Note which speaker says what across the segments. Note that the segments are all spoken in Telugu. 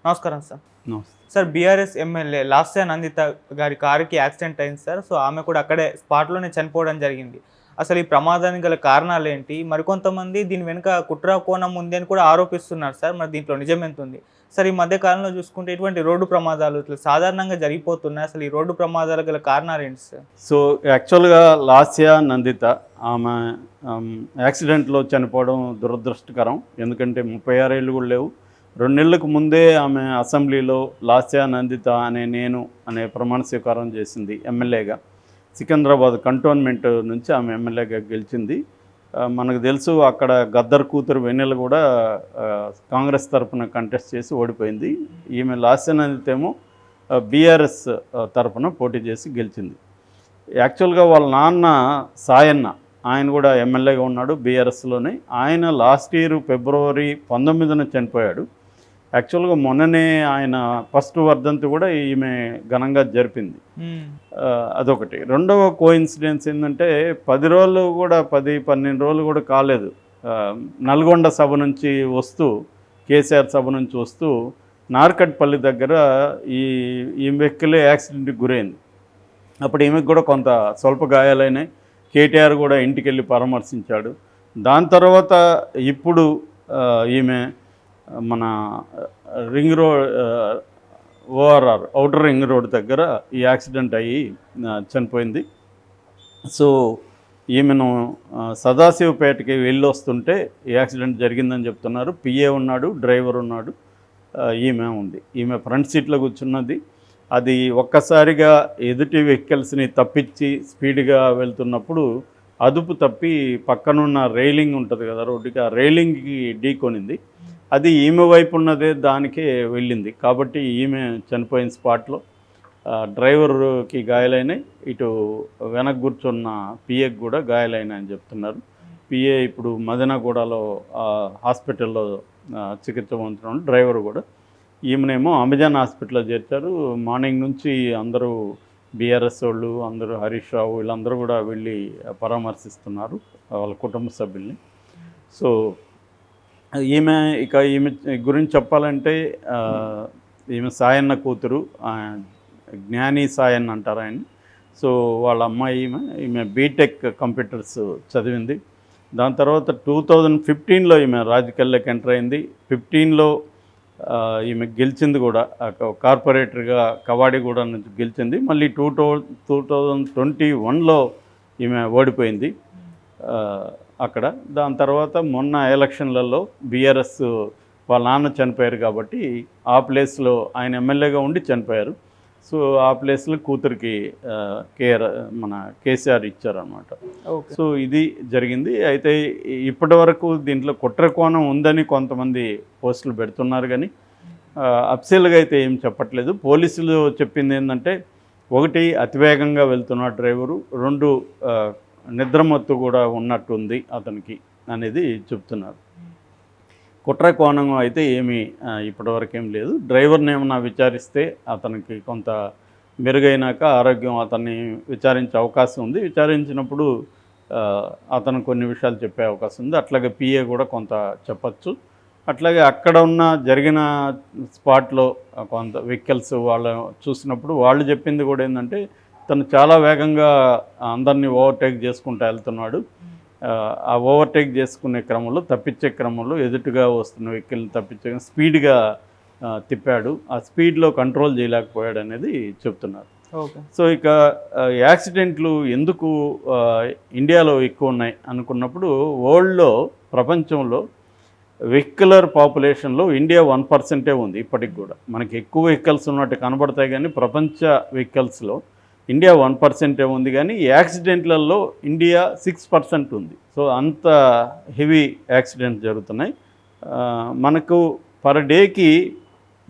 Speaker 1: నమస్కారం సార్.
Speaker 2: నమస్తే.
Speaker 1: Sir BRS MLA Lasya Nanditha గారి కారుకి యాక్సిడెంట్ అయింది సార్. సో ఆమె కూడా అక్కడే స్పాట్లోనే చనిపోవడం జరిగింది. అసలు ఈ ప్రమాదానికి గల కారణాలు ఏంటి? మరికొంతమంది దీని వెనుక కుట్ర కోణం ఉంది అని కూడా ఆరోపిస్తున్నారు సార్. మరి దీంట్లో నిజం ఎంత ఉంది? సార్ ఈ మధ్య కాలంలో చూసుకుంటే ఇటువంటి రోడ్డు ప్రమాదాలు ఇట్లా సాధారణంగా జరిగిపోతున్నాయి. అసలు ఈ రోడ్డు ప్రమాదాల గల కారణాలు ఏంటి సార్?
Speaker 2: సో యాక్చువల్గా లాస్య నందిత ఆమె యాక్సిడెంట్లో చనిపోవడం దురదృష్టకరం. ఎందుకంటే 36 ఏళ్ళు కూడా లేవు. 2 నెలలకు ముందే ఆమె అసెంబ్లీలో లాస్య నందిత అనే ప్రమాణ స్వీకారం చేసింది ఎమ్మెల్యేగా. సికింద్రాబాద్ కంటోన్మెంట్ నుంచి ఆమె ఎమ్మెల్యేగా గెలిచింది. మనకు తెలుసు అక్కడ గద్దర్ కూతురు వెన్నెల కూడా కాంగ్రెస్ తరఫున కంటెస్ట్ చేసి ఓడిపోయింది. ఈమె లాస్య నందిత ఏమో బీఆర్ఎస్ తరఫున పోటీ చేసి గెలిచింది. యాక్చువల్గా వాళ్ళ నాన్న సాయన్న ఆయన కూడా ఎమ్మెల్యేగా ఉన్నాడు బీఆర్ఎస్లోనే. ఆయన లాస్ట్ ఇయర్ ఫిబ్రవరి 19న చనిపోయాడు. యాక్చువల్గా మొన్ననే ఆయన ఫస్ట్ వర్ధంతి కూడా ఈమె ఘనంగా జరిపింది. అదొకటి. రెండవ కోఇన్సిడెన్స్ ఏంటంటే 10 రోజులు కూడా 10-12 రోజులు కూడా కాలేదు, నల్గొండ సభ నుంచి వస్తూ కేసీఆర్ సభ నుంచి వస్తూ నార్కట్పల్లి దగ్గర ఈ వెహికల్ యాక్సిడెంట్కి గురైంది. అప్పుడు ఈమెకు కూడా కొంత స్వల్ప గాయాలైనాయి. కేటీఆర్ కూడా ఇంటికి వెళ్ళి పరామర్శించాడు. దాని తర్వాత ఇప్పుడు ఈమె మన ring road ORR outer ring road దగ్గర ఈ యాక్సిడెంట్ అయ్యి చనిపోయింది. సో ఈమెను సదాశివపేటకి వెళ్ళి వస్తుంటే ఈ యాక్సిడెంట్ జరిగిందని చెప్తున్నారు. పిఏ ఉన్నాడు, డ్రైవర్ ఉన్నాడు, ఈమె ఉంది. ఈమె ఫ్రంట్ సీట్లో కూర్చున్నది. అది ఒక్కసారిగా ఎదుటి వెహికల్స్ని తప్పించి స్పీడ్గా వెళ్తున్నప్పుడు అదుపు తప్పి పక్కనున్న రైలింగ్ ఉంటుంది కదా రోడ్డుకి, ఆ రైలింగ్కి ఢీకొనింది. అది ఈమె వైపు ఉన్నదే దానికే వెళ్ళింది. కాబట్టి ఈమె చనిపోయిన స్పాట్లో. డ్రైవర్కి గాయాలైనాయి, ఇటు వెనక కూర్చున్న పిఏకి కూడా గాయాలైనాయని చెప్తున్నారు. పిఏ ఇప్పుడు మదనగూడలో హాస్పిటల్లో చికిత్స పొందుతున్నాడు. డ్రైవర్ కూడా. ఈమెనేమో అమెజాన్ హాస్పిటల్లో చేర్చారు. మార్నింగ్ నుంచి అందరూ బీఆర్ఎస్ వాళ్ళు అందరూ, హరీష్ రావు వీళ్ళందరూ కూడా వెళ్ళి పరామర్శిస్తున్నారు వాళ్ళ కుటుంబ సభ్యుల్ని. సో ఈమె గురించి చెప్పాలంటే ఈమె సాయన్న కూతురు, జ్ఞాని సాయన్న అంటారు ఆయన. సో వాళ్ళ అమ్మాయి ఈమె బీటెక్ కంప్యూటర్స్ చదివింది. దాని తర్వాత 2015లో ఈమె రాజకీయాల్లోకి ఎంటర్ అయింది. 15లో ఈమె గెలిచింది కూడా, కార్పొరేటర్గా కవాడిగూడ నుంచి గెలిచింది. మళ్ళీ 2021లో ఈమె ఓడిపోయింది అక్కడ. దాని తర్వాత మొన్న ఎలక్షన్లలో బీఆర్ఎస్ వాళ్ళ నాన్న చనిపోయారు కాబట్టి ఆ ప్లేస్లో ఆయన ఎమ్మెల్యేగా ఉండి చనిపోయారు. సో ఆ ప్లేస్లో కూతురికి మన కేసీఆర్ ఇచ్చారనమాట. సో ఇది జరిగింది. అయితే ఇప్పటి వరకు దీంట్లో కుట్ర కోణం ఉందని కొంతమంది పోస్టులు పెడుతున్నారు, కానీ అఫీషియల్గా అయితే ఏం చెప్పట్లేదు. పోలీసులు చెప్పింది ఏంటంటే, 1 అతివేగంగా వెళ్తున్న డ్రైవరు, 2 నిద్రమత్తు కూడా ఉన్నట్టుంది అతనికి అనేది చెప్తున్నారు. కుట్ర కోణం అయితే ఏమీ ఇప్పటివరకు ఏం లేదు. డ్రైవర్ని ఏమన్నా విచారిస్తే అతనికి కొంత మెరుగైనాక ఆరోగ్యం అతన్ని విచారించే అవకాశం ఉంది. విచారించినప్పుడు అతను కొన్ని విషయాలు చెప్పే అవకాశం ఉంది. అట్లాగే పిఏ కూడా కొంత చెప్పచ్చు. అట్లాగే అక్కడ ఉన్న జరిగిన స్పాట్లో కొంత వెహికల్స్ వాళ్ళు చూసినప్పుడు వాళ్ళు చెప్పింది కూడా ఏంటంటే, తను చాలా వేగంగా అందరినీ ఓవర్టేక్ చేసుకుంటూ వెళ్తున్నాడు. ఆ ఓవర్టేక్ చేసుకునే క్రమంలో, తప్పించే క్రమంలో ఎదుటిగా వస్తున్న వెహికల్ని తప్పించే స్పీడ్గా తిప్పాడు. ఆ స్పీడ్లో కంట్రోల్ చేయలేకపోయాడు అనేది చెప్తున్నారు. సో ఇక యాక్సిడెంట్లు ఎందుకు ఇండియాలో ఎక్కువ ఉన్నాయి అనుకున్నప్పుడు, వరల్డ్లో ప్రపంచంలో వెహికులర్ పాపులేషన్లో ఇండియా 1% ఉంది ఇప్పటికి కూడా. మనకి ఎక్కువ వెహికల్స్ ఉన్నట్టు కనబడతాయి, కానీ ప్రపంచ వెహికల్స్లో ఇండియా 1% ఉంది, కానీ యాక్సిడెంట్లలో ఇండియా 6% ఉంది. సో అంత హెవీ యాక్సిడెంట్స్ జరుగుతున్నాయి. మనకు పర్ డేకి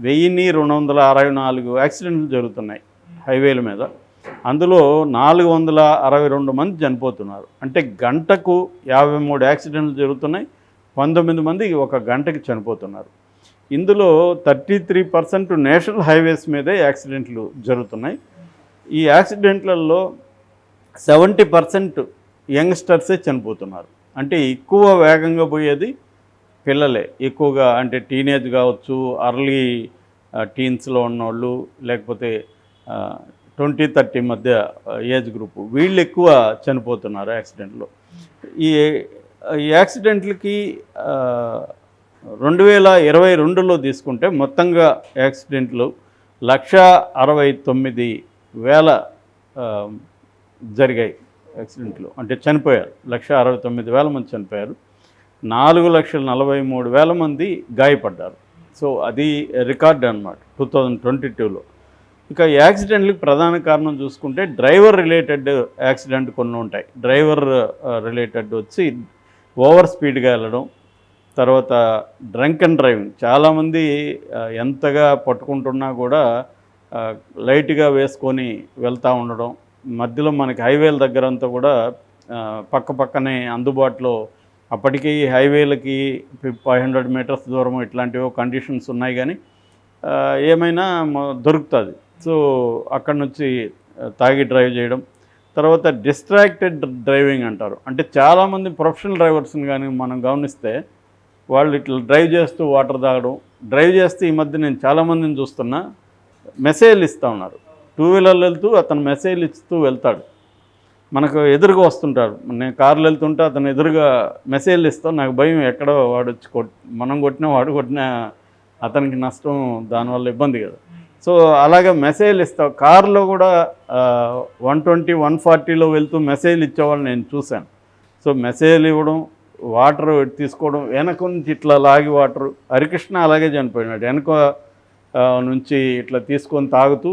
Speaker 2: 1264 యాక్సిడెంట్లు జరుగుతున్నాయి హైవేల మీద. అందులో 462 మంది చనిపోతున్నారు. అంటే గంటకు 53 యాక్సిడెంట్లు జరుగుతున్నాయి. 19 మంది ఒక గంటకి చనిపోతున్నారు. ఇందులో 33% నేషనల్ హైవేస్ మీదే యాక్సిడెంట్లు జరుగుతున్నాయి. ఈ యాక్సిడెంట్లలో 70% యంగ్స్టర్సే చనిపోతున్నారు. అంటే ఎక్కువ వేగంగా పోయేది పిల్లలే ఎక్కువగా. అంటే టీనేజ్ కావచ్చు, అర్లీ టీన్స్లో ఉన్నవాళ్ళు, లేకపోతే 20-30 మధ్య ఏజ్ గ్రూపు, వీళ్ళు ఎక్కువ చనిపోతున్నారు యాక్సిడెంట్లో. ఈ ఈ యాక్సిడెంట్లకి 2022లో తీసుకుంటే మొత్తంగా యాక్సిడెంట్లు 169,000 జరిగాయి యాక్సిడెంట్లు, అంటే చనిపోయారు. 169,000 మంది చనిపోయారు. 4,43,000 మంది గాయపడ్డారు. సో అది రికార్డ్ అన్నమాట 2022లో. ఇక యాక్సిడెంట్లకు ప్రధాన కారణం చూసుకుంటే డ్రైవర్ రిలేటెడ్ యాక్సిడెంట్ కొన్ని ఉంటాయి. డ్రైవర్ రిలేటెడ్ వచ్చి ఓవర్ స్పీడ్గా వెళ్ళడం, తర్వాత డ్రంక్ అండ్ డ్రైవింగ్. చాలామంది ఎంతగా పట్టుకుంటున్నా కూడా లైట్గా వేసుకొని వెళ్తూ ఉండడం, మధ్యలో మనకి హైవేల దగ్గరంతా కూడా పక్కనే అందుబాటులో, అప్పటికీ హైవేలకి 500 మీటర్స్ దూరం ఇట్లాంటివో కండిషన్స్ ఉన్నాయి, కానీ ఏమైనా దొరుకుతుంది. సో అక్కడి నుంచి తాగి డ్రైవ్ చేయడం, తర్వాత డిస్ట్రాక్టెడ్ డ్రైవింగ్ అంటారు. అంటే చాలామంది ప్రొఫెషనల్ డ్రైవర్స్ని కానీ మనం గమనిస్తే వాళ్ళు ఇట్లా డ్రైవ్ చేస్తూ వాటర్ తాగడం, డ్రైవ్ చేస్తే ఈ మధ్య నేను చాలామందిని చూస్తున్నా మెసేజ్లు ఇస్తూ ఉన్నారు. 2 వీలర్లు వెళ్తూ అతను మెసేజ్లు ఇస్తూ వెళ్తాడు, మనకు ఎదురుగా వస్తుంటాడు. నేను కార్లు వెళ్తుంటే అతను ఎదురుగా మెసేజ్లు ఇస్తాం, నాకు భయం ఎక్కడో వాడు వచ్చి మనం కొట్టినా వాడు కొట్టినా అతనికి నష్టం, దానివల్ల ఇబ్బంది కదా. సో అలాగే మెసేజ్లు ఇస్తావు. కారులో కూడా 120, 140లో వెళ్తూ మెసేజ్లు ఇచ్చేవాళ్ళు నేను చూశాను. సో మెసేజ్లు ఇవ్వడం, వాటర్ తీసుకోవడం, వెనక నుంచి ఇట్లా లాగి వాటర్. హరికృష్ణ అలాగే చనిపోయినాడు, వెనక నుంచి ఇట్లా తీసుకొని తాగుతూ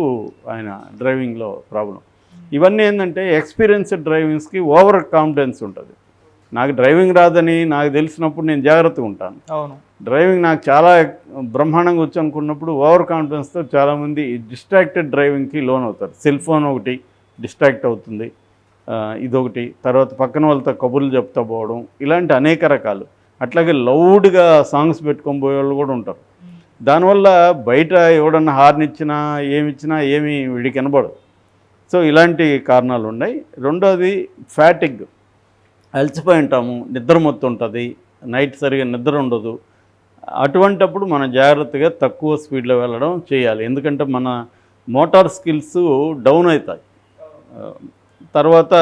Speaker 2: ఆయన డ్రైవింగ్లో ప్రాబ్లం. ఇవన్నీ ఏంటంటే ఎక్స్పీరియన్స్డ్ డ్రైవింగ్స్కి ఓవర్ కాన్ఫిడెన్స్ ఉంటుంది. నాకు డ్రైవింగ్ రాదని నాకు తెలిసినప్పుడు నేను జాగ్రత్తగా ఉంటాను.
Speaker 1: అవును,
Speaker 2: డ్రైవింగ్ నాకు చాలా బ్రహ్మాండంగా వచ్చి అనుకున్నప్పుడు ఓవర్ కాన్ఫిడెన్స్తో చాలామంది డిస్ట్రాక్టెడ్ డ్రైవింగ్కి లోన్ అవుతారు. సెల్ ఫోన్ ఒకటి డిస్ట్రాక్ట్ అవుతుంది, ఇదొకటి. తర్వాత పక్కన వాళ్ళతో కబుర్లు చెప్తా పోవడం, ఇలాంటి అనేక రకాలు. అట్లాగే లౌడ్గా సాంగ్స్ పెట్టుకొని పోయే వాళ్ళు కూడా ఉంటారు. దానివల్ల బయట ఎవడన్నా హార్న్ ఇచ్చినా ఏమి వీడికి వినబడదు. సో ఇలాంటి కారణాలు ఉన్నాయి. రెండోది ఫ్యాటిగ్, అలసిపోయి ఉంటాము, నిద్ర మొత్తం ఉంటుంది, నైట్ సరిగా నిద్ర ఉండదు. అటువంటప్పుడు మనం జాగ్రత్తగా తక్కువ స్పీడ్లో వెళ్ళడం చేయాలి. ఎందుకంటే మన మోటార్ స్కిల్స్ డౌన్ అవుతాయి. తర్వాత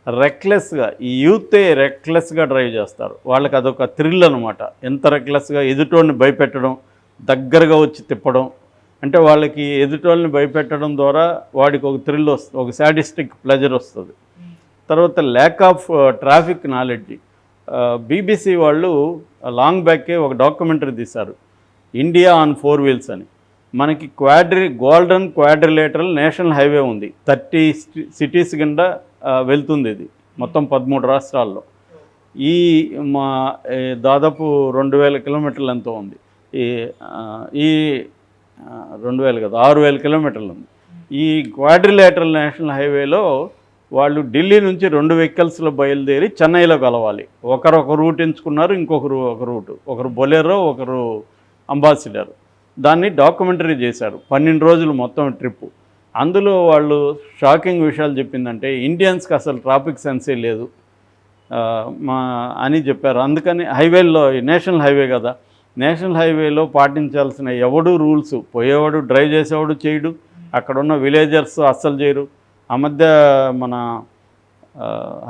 Speaker 2: రెక్లెస్గా, ఈ యూతే రెక్లెస్గా డ్రైవ్ చేస్తారు. వాళ్ళకి అదొక థ్రిల్ అనమాట. ఎంత రెక్లెస్గా ఎదుటోడిని భయపెట్టడం, దగ్గరగా వచ్చి తిప్పడం. అంటే వాళ్ళకి ఎదుటోళ్ళని భయపెట్టడం ద్వారా వాడికి ఒక థ్రిల్ వస్తుంది, ఒక సాడిస్టిక్ ప్లెజర్ వస్తుంది. తర్వాత lack of traffic knowledge. BBC వాళ్ళు లాంగ్ బ్యాకే ఒక డాక్యుమెంటరీ తీశారు, ఇండియా ఆన్ 4 వీల్స్ అని. మనకి గోల్డెన్ క్వాడ్రిలేటరల్ నేషనల్ హైవే ఉంది, 30 సిటీస్ కింద వెళ్తుంది. ఇది మొత్తం 13 రాష్ట్రాల్లో. ఈ దాదాపు 2,000 కిలోమీటర్లు ఎంతో ఉంది. ఈ 2,000 కదా, 6,000 కిలోమీటర్లు ఉంది. ఈ క్వాడ్రిలేటరల్ నేషనల్ హైవేలో వాళ్ళు ఢిల్లీ నుంచి 2 వెహికల్స్లో బయలుదేరి చెన్నైలో కలవాలి. ఒకరు ఒక రూట్ ఎంచుకున్నారు, ఇంకొకరు ఒక రూటు, ఒకరు బొలెరో, ఒకరు అంబాసిడర్. దాన్ని డాక్యుమెంటరీ చేశారు, 12 రోజులు మొత్తం ట్రిప్పు. అందులో వాళ్ళు షాకింగ్ విషయాలు చెప్పిందంటే ఇండియన్స్కి అసలు ట్రాఫిక్ సెన్సే లేదు అని చెప్పారు. అందుకని హైవేల్లో, నేషనల్ హైవే కదా, నేషనల్ హైవేలో పాటించాల్సిన ఎవడు రూల్స్, పోయేవాడు డ్రైవ్ చేసేవాడు చేయడు, అక్కడున్న విలేజర్స్ అస్సలు చేయరు. ఆ మధ్య మన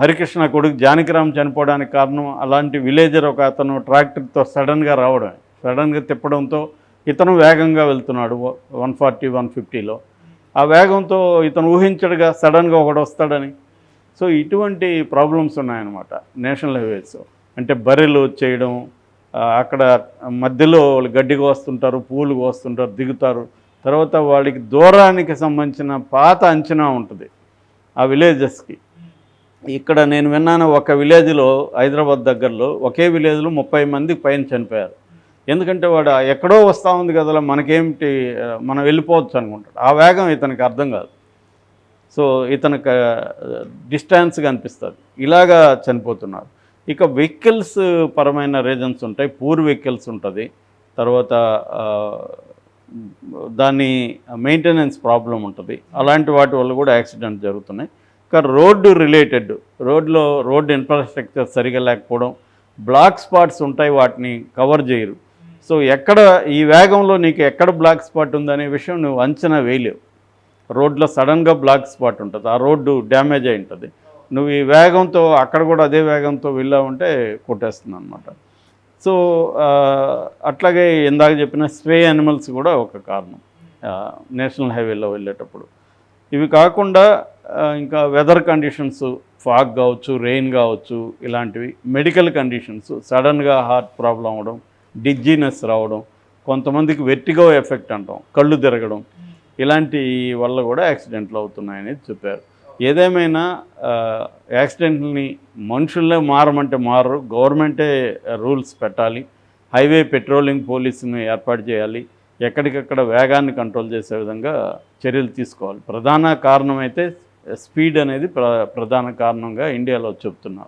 Speaker 2: హరికృష్ణ కొడుకు జానకిరామ్ చనిపోవడానికి కారణం అలాంటి విలేజర్ ఒక అతను ట్రాక్టర్తో సడన్గా రావడమే, సడన్గా తిప్పడంతో ఇతను వేగంగా వెళ్తున్నాడు 140, 150లో. ఆ వేగంతో ఇతను ఊహించడుగా సడన్గా ఒకడు వస్తాడని. సో ఇటువంటి ప్రాబ్లమ్స్ ఉన్నాయన్నమాట నేషనల్ హైవేస్. అంటే బర్రెలు వచ్చేయడం, అక్కడ మధ్యలో వాళ్ళు గడ్డి కోస్తుంటారు, పూలు కోస్తుంటారు, దిగుతారు. తర్వాత వాళ్ళకి దూరానికి సంబంధించిన పాత అంచనా ఉంటుంది ఆ విలేజెస్కి. ఇక్కడ నేను విన్నాను, ఒక విలేజ్లో హైదరాబాద్ దగ్గరలో ఒకే విలేజ్లో 30 మంది పైన చనిపోయారు. ఎందుకంటే వాడు ఎక్కడో వస్తూ ఉంది కదా, మనకేమిటి, మనం వెళ్ళిపోవచ్చు అనుకుంటాడు. ఆ వేగం ఇతనికి అర్థం కాదు. సో ఇతనికి డిస్టెన్స్గా అనిపిస్తుంది. ఇలాగా చనిపోతున్నారు. ఇక వెహికల్స్ పరమైన రీజన్స్ ఉంటాయి. పూర్ వెహికల్స్ ఉంటుంది, తర్వాత దాని మెయింటెనెన్స్ ప్రాబ్లం ఉంటుంది. అలాంటి వాటి వల్ల కూడా యాక్సిడెంట్ జరుగుతున్నాయి. ఇక రోడ్డు రిలేటెడ్, రోడ్డు ఇన్ఫ్రాస్ట్రక్చర్ సరిగా లేకపోవడం, బ్లాక్ స్పాట్స్ ఉంటాయి, వాటిని కవర్ చేయరు. సో ఎక్కడ ఈ వేగంలో నీకు ఎక్కడ బ్లాక్ స్పాట్ ఉందనే విషయం నువ్వు అంచనా వేయలేవు. రోడ్లో సడన్గా బ్లాక్ స్పాట్ ఉంటుంది, ఆ రోడ్డు డ్యామేజ్ అయి ఉంటుంది. నువ్వు ఈ వేగంతో అక్కడ కూడా అదే వేగంతో వెళ్ళావంటే కొట్టేస్తుంది అనమాట. సో అట్లాగే ఇందాక చెప్పిన స్ట్రే యానిమల్స్ కూడా ఒక కారణం నేషనల్ హైవేలో వెళ్ళేటప్పుడు. ఇవి కాకుండా ఇంకా వెదర్ కండిషన్స్, ఫాగ్ కావచ్చు, రెయిన్ కావచ్చు, ఇలాంటివి మెడికల్ కండిషన్స్, సడన్గా హార్ట్ ప్రాబ్లం అవ్వడం, డిజ్జీనెస్ రావడం, కొంతమందికి వెర్టిగో ఎఫెక్ట్ అంటాం, కళ్ళు తిరగడం, ఇలాంటి వల్ల కూడా యాక్సిడెంట్లు అవుతున్నాయనేది చెప్పారు. ఏదేమైనా యాక్సిడెంట్ని మనుషుల్లే మారమంటే మారరు, గవర్నమెంటే రూల్స్ పెట్టాలి, హైవే పెట్రోలింగ్ పోలీసుని ఏర్పాటు చేయాలి, ఎక్కడికక్కడ వేగాన్ని కంట్రోల్ చేసే విధంగా చర్యలు తీసుకోవాలి. ప్రధాన కారణం అయితే స్పీడ్ అనేది ప్రధాన కారణంగా ఇండియాలో చెప్తున్నారు.